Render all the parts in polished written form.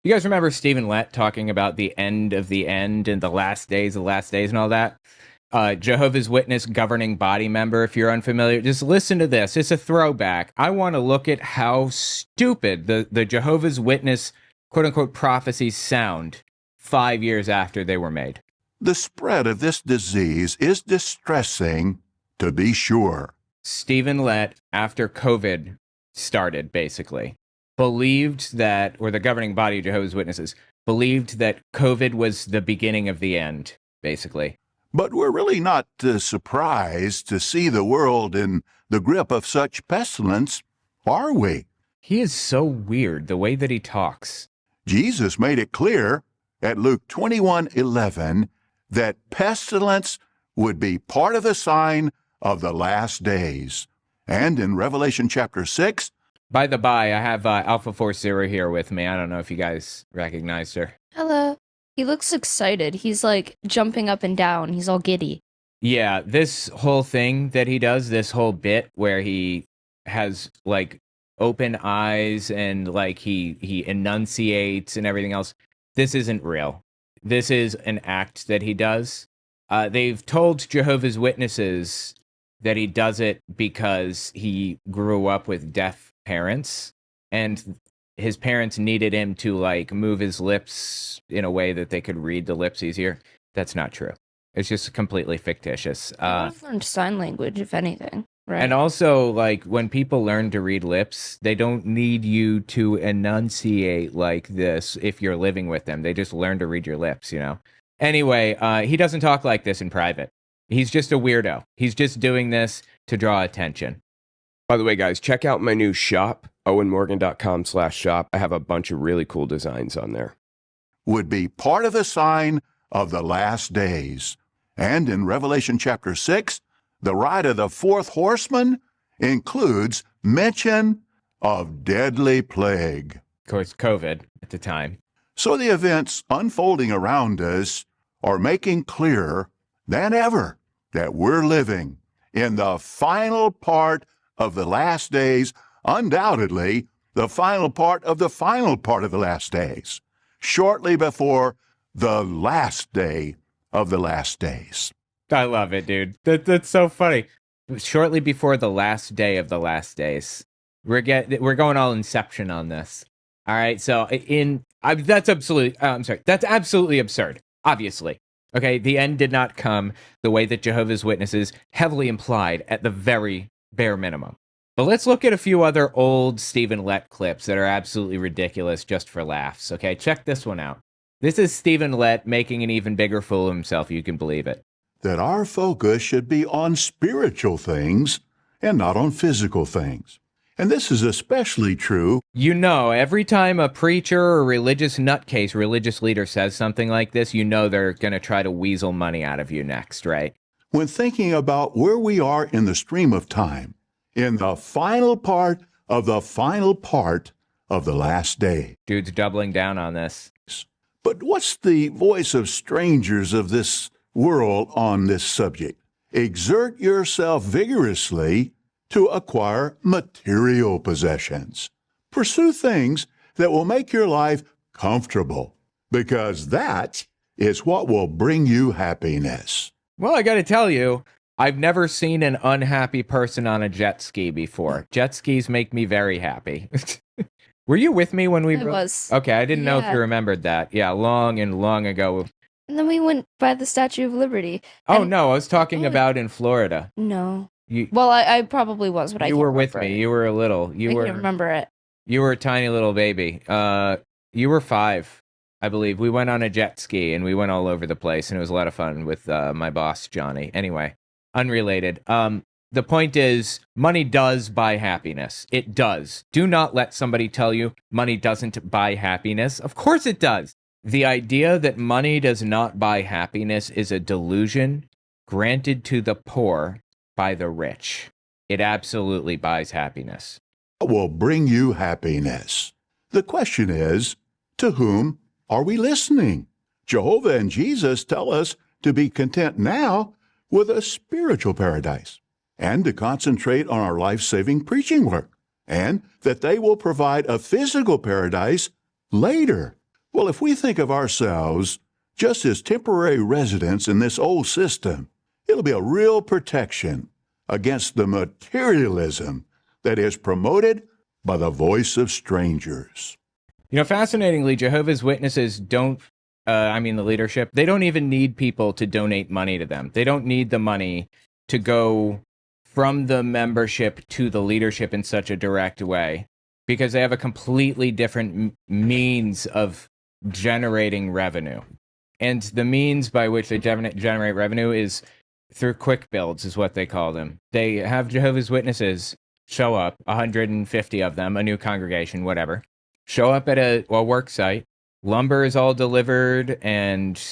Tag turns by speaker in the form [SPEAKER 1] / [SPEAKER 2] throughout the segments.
[SPEAKER 1] You guys remember Stephen Lett talking about the end of the end and the last days, and all that? Jehovah's Witness governing body member, if you're unfamiliar, just listen to this. It's a throwback. I want to look at how stupid the Jehovah's Witness quote unquote prophecies sound 5 years after they were made.
[SPEAKER 2] The spread of this disease is distressing, to be sure.
[SPEAKER 1] Stephen Lett, after COVID started, basically, believed that, or the governing body of Jehovah's Witnesses, believed that COVID was the beginning of the end, basically.
[SPEAKER 2] But we're really not surprised to see the world in the grip of such pestilence, are we?
[SPEAKER 1] He is so weird, the way that he talks.
[SPEAKER 2] Jesus made it clear at Luke 21:11 that pestilence would be part of the sign of the last days. And in Revelation chapter 6,
[SPEAKER 1] by the by, I have Alpha Force Zero here with me. I don't know if you guys recognized her.
[SPEAKER 3] Hello. He looks excited. He's like jumping up and down. He's all giddy.
[SPEAKER 1] Yeah, this whole thing that he does, this whole bit where he has like open eyes and like he enunciates and everything else, this isn't real. This is an act that he does. They've told Jehovah's Witnesses that he does it because he grew up with deaf parents and his parents needed him to like move his lips in a way that they could read the lips easier. That's not true. It's just completely fictitious.
[SPEAKER 3] I've learned sign language, if anything, right?
[SPEAKER 1] And also, like, when people learn to read lips, they don't need you to enunciate like this if you're living with them. They just learn to read your lips, you know? Anyway, he doesn't talk like this in private. He's just a weirdo. He's just doing this to draw attention.
[SPEAKER 4] By the way, guys, check out my new shop, owenmorgan.com/shop. I have a bunch of really cool designs on there.
[SPEAKER 2] would be part of the sign of the last days. And in Revelation chapter 6, the ride of the fourth horseman includes mention of deadly plague.
[SPEAKER 1] Of course, COVID at the time.
[SPEAKER 2] So the events unfolding around us are making clearer than ever that we're living in the final part of the last days, undoubtedly the final part of the final part of the last days, shortly before the last day of the last days.
[SPEAKER 1] I love it, dude. That's so funny. Shortly before the last day of the last days. We're going all Inception on this. All right, so that's absolutely absurd, obviously. Okay, the end did not come the way that Jehovah's Witnesses heavily implied at the very bare minimum. But let's look at a few other old Stephen Lett clips that are absolutely ridiculous just for laughs, okay? Check this one out. This is Stephen Lett making an even bigger fool of himself, you can believe it.
[SPEAKER 2] That our focus should be on spiritual things and not on physical things. And this is especially true.
[SPEAKER 1] You know, every time a preacher or religious nutcase, religious leader says something like this, you know they're going to try to weasel money out of you next, right?
[SPEAKER 2] When thinking about where we are in the stream of time, in the final part of the final part of the last day.
[SPEAKER 1] Dude's doubling down on this.
[SPEAKER 2] But what's the voice of strangers of this world on this subject? Exert yourself vigorously to acquire material possessions. Pursue things that will make your life comfortable, because that is what will bring you happiness.
[SPEAKER 1] Well, I got to tell you, I've never seen an unhappy person on a jet ski before. Jet skis make me very happy. Were you with me when we...
[SPEAKER 3] I was.
[SPEAKER 1] Okay, I didn't know if you remembered that. Yeah, long and long ago.
[SPEAKER 3] And then we went by the Statue of Liberty.
[SPEAKER 1] Oh, no, I was talking about in Florida.
[SPEAKER 3] No. Well, I probably was, but I can't
[SPEAKER 1] remember. You were with me.
[SPEAKER 3] it.
[SPEAKER 1] You were a little.
[SPEAKER 3] I can't remember it.
[SPEAKER 1] You were a tiny little baby. You were 5, I believe. We went on a jet ski, and we went all over the place, and it was a lot of fun with my boss, Johnny. Anyway, unrelated. The point is, money does buy happiness. It does. Do not let somebody tell you money doesn't buy happiness. Of course it does. The idea that money does not buy happiness is a delusion granted to the poor by the rich. It absolutely buys happiness.
[SPEAKER 2] What will bring you happiness? The question is, to whom are we listening? Jehovah and Jesus tell us to be content now with a spiritual paradise and to concentrate on our life-saving preaching work, and that they will provide a physical paradise later. Well, if we think of ourselves just as temporary residents in this old system, it'll be a real protection against the materialism that is promoted by the voice of strangers.
[SPEAKER 1] You know, fascinatingly, Jehovah's Witnesses don't, the leadership, they don't even need people to donate money to them. They don't need the money to go from the membership to the leadership in such a direct way, because they have a completely different means of generating revenue. And the means by which they generate revenue is through quick builds, is what they call them. They have Jehovah's Witnesses show up, 150 of them, a new congregation, whatever, show up at a work site. Lumber is all delivered and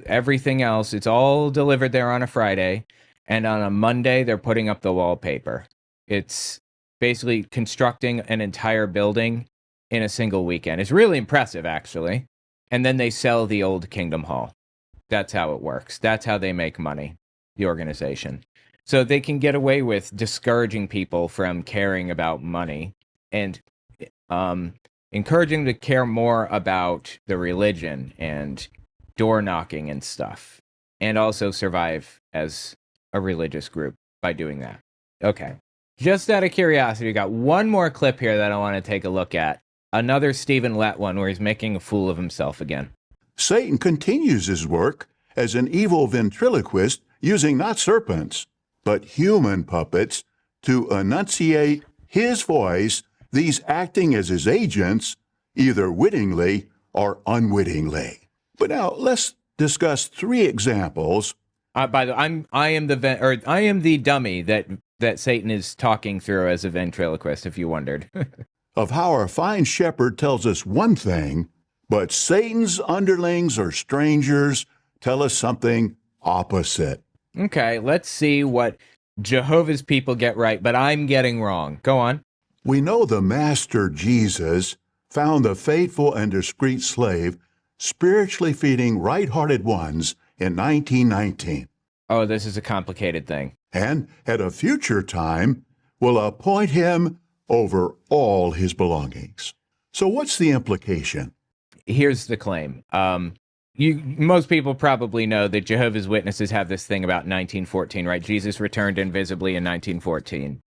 [SPEAKER 1] everything else. It's all delivered there on a Friday. And on a Monday, they're putting up the wallpaper. It's basically constructing an entire building in a single weekend. It's really impressive, actually. And then they sell the old Kingdom Hall. That's how it works. That's how they make money, the organization. So they can get away with discouraging people from caring about money and encouraging them to care more about the religion and door knocking and stuff, and also survive as a religious group by doing that. Okay. Just out of curiosity, we got one more clip here that I want to take a look at. Another Stephen Lett one where he's making a fool of himself again.
[SPEAKER 2] Satan continues his work as an evil ventriloquist using not serpents, but human puppets to enunciate his voice, these acting as his agents, either wittingly or unwittingly. But now let's discuss 3 examples.
[SPEAKER 1] By the way, I am the dummy that Satan is talking through as a ventriloquist, if you wondered.
[SPEAKER 2] Of how our fine shepherd tells us one thing, but Satan's underlings or strangers tell us something opposite.
[SPEAKER 1] Okay, let's see what Jehovah's people get right, but I'm getting wrong. Go on.
[SPEAKER 2] We know the Master Jesus found the faithful and discreet slave spiritually feeding right-hearted ones in 1919.
[SPEAKER 1] Oh, this is a complicated thing.
[SPEAKER 2] And at a future time will appoint him over all his belongings. So what's the implication?
[SPEAKER 1] Here's the claim. Most people probably know that Jehovah's Witnesses have this thing about 1914, right? Jesus returned invisibly in 1914.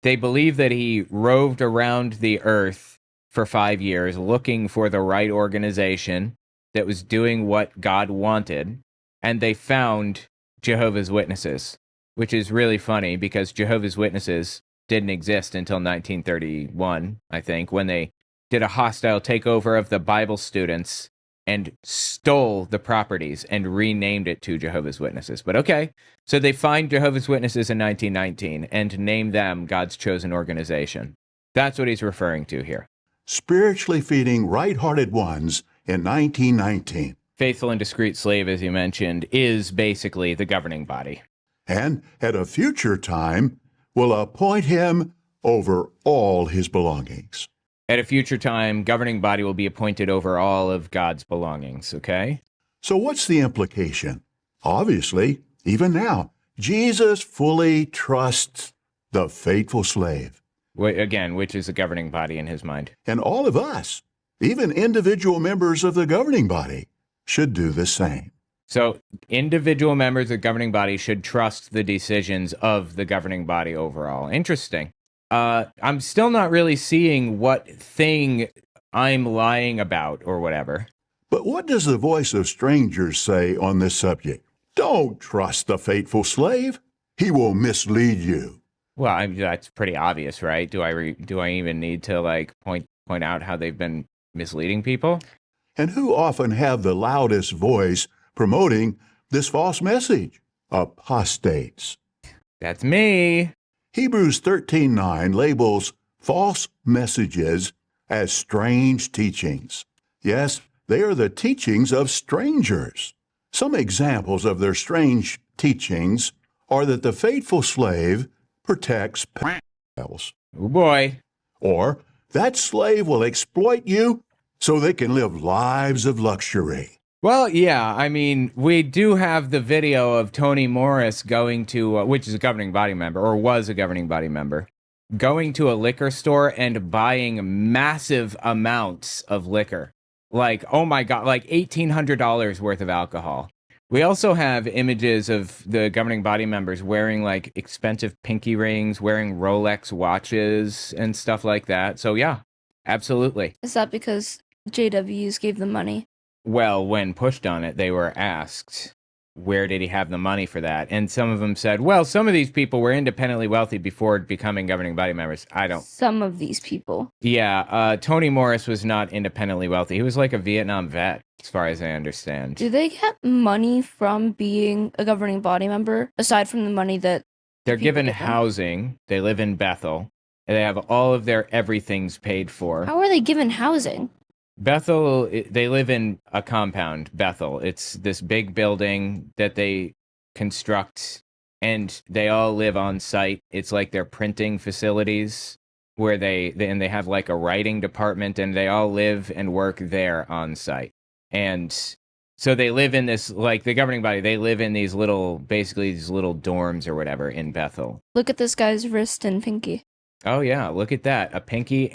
[SPEAKER 1] They believe that he roved around the earth for 5 years looking for the right organization that was doing what God wanted, and they found Jehovah's Witnesses, which is really funny because Jehovah's Witnesses didn't exist until 1931, I think, when they did a hostile takeover of the Bible students and stole the properties and renamed it to Jehovah's Witnesses. But okay, so they find Jehovah's Witnesses in 1919 and name them God's chosen organization. That's what he's referring to here.
[SPEAKER 2] Spiritually feeding right-hearted ones in 1919.
[SPEAKER 1] Faithful and discreet slave, as you mentioned, is basically the governing body.
[SPEAKER 2] And at a future time will appoint him over all his belongings.
[SPEAKER 1] At a future time, governing body will be appointed over all of God's belongings, okay?
[SPEAKER 2] So what's the implication? Obviously, even now, Jesus fully trusts the faithful slave.
[SPEAKER 1] Again, which is the governing body in his mind.
[SPEAKER 2] And all of us, even individual members of the governing body, should do the same.
[SPEAKER 1] So individual members of the governing body should trust the decisions of the governing body overall. Interesting. I'm still not really seeing what thing I'm lying about or whatever.
[SPEAKER 2] But what does the voice of strangers say on this subject? Don't trust the faithful slave. He will mislead you.
[SPEAKER 1] Well, that's pretty obvious, right? Do I even need to point out how they've been misleading people?
[SPEAKER 2] And who often have the loudest voice promoting this false message? Apostates.
[SPEAKER 1] That's me.
[SPEAKER 2] Hebrews 13:9 labels false messages as strange teachings. Yes, they are the teachings of strangers. Some examples of their strange teachings are that the faithful slave protects pedophiles.
[SPEAKER 1] Oh boy.
[SPEAKER 2] Or that slave will exploit you so they can live lives of luxury.
[SPEAKER 1] Well, yeah, I mean, we do have the video of Tony Morris going to, which is a governing body member, or was a governing body member, going to a liquor store and buying massive amounts of liquor. Like, oh my God, like $1,800 worth of alcohol. We also have images of the governing body members wearing like expensive pinky rings, wearing Rolex watches and stuff like that. So yeah, absolutely.
[SPEAKER 3] Is that because JWs gave them money?
[SPEAKER 1] Well, when pushed on it, they were asked, where did he have the money for that? And some of them said, well, some of these people were independently wealthy before becoming governing body members. I don't.
[SPEAKER 3] Some of these people.
[SPEAKER 1] Yeah, Tony Morris was not independently wealthy. He was like a Vietnam vet, as far as I understand.
[SPEAKER 3] Do they get money from being a governing body member, aside from the money that
[SPEAKER 1] They're
[SPEAKER 3] people
[SPEAKER 1] given
[SPEAKER 3] give them?
[SPEAKER 1] housing. They live in Bethel. And they have all of their everything's paid for.
[SPEAKER 3] How are they given housing?
[SPEAKER 1] Bethel, they live in a compound, Bethel. It's this big building that they construct, and they all live on site. It's like their printing facilities where they have like a writing department, and they all live and work there on site. And so they live in this, like the governing body, they live in these little, basically these little dorms or whatever in Bethel.
[SPEAKER 3] Look at this guy's wrist and pinky.
[SPEAKER 1] Oh yeah, look at that. A pinky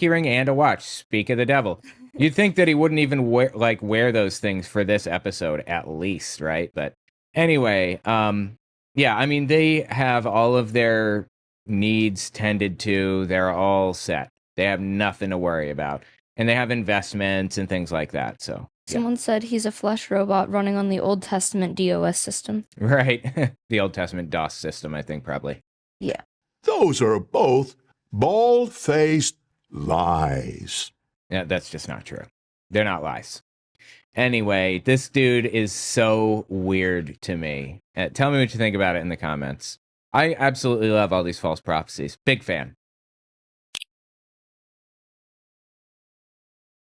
[SPEAKER 1] ring and a watch. Speak of the devil. You'd think that he wouldn't even wear those things for this episode at least, right? But anyway, yeah, I mean they have all of their needs tended to. They're all set. They have nothing to worry about. And they have investments and things like that. So yeah.
[SPEAKER 3] Someone said he's a flesh robot running on the Old Testament DOS system.
[SPEAKER 1] Right. The Old Testament DOS system, I think, probably.
[SPEAKER 3] Yeah.
[SPEAKER 2] Those are both bald-faced lies.
[SPEAKER 1] Yeah, that's just not true. They're not lies. Anyway, this dude is so weird to me. Tell me what you think about it in the comments. I absolutely love all these false prophecies. Big fan.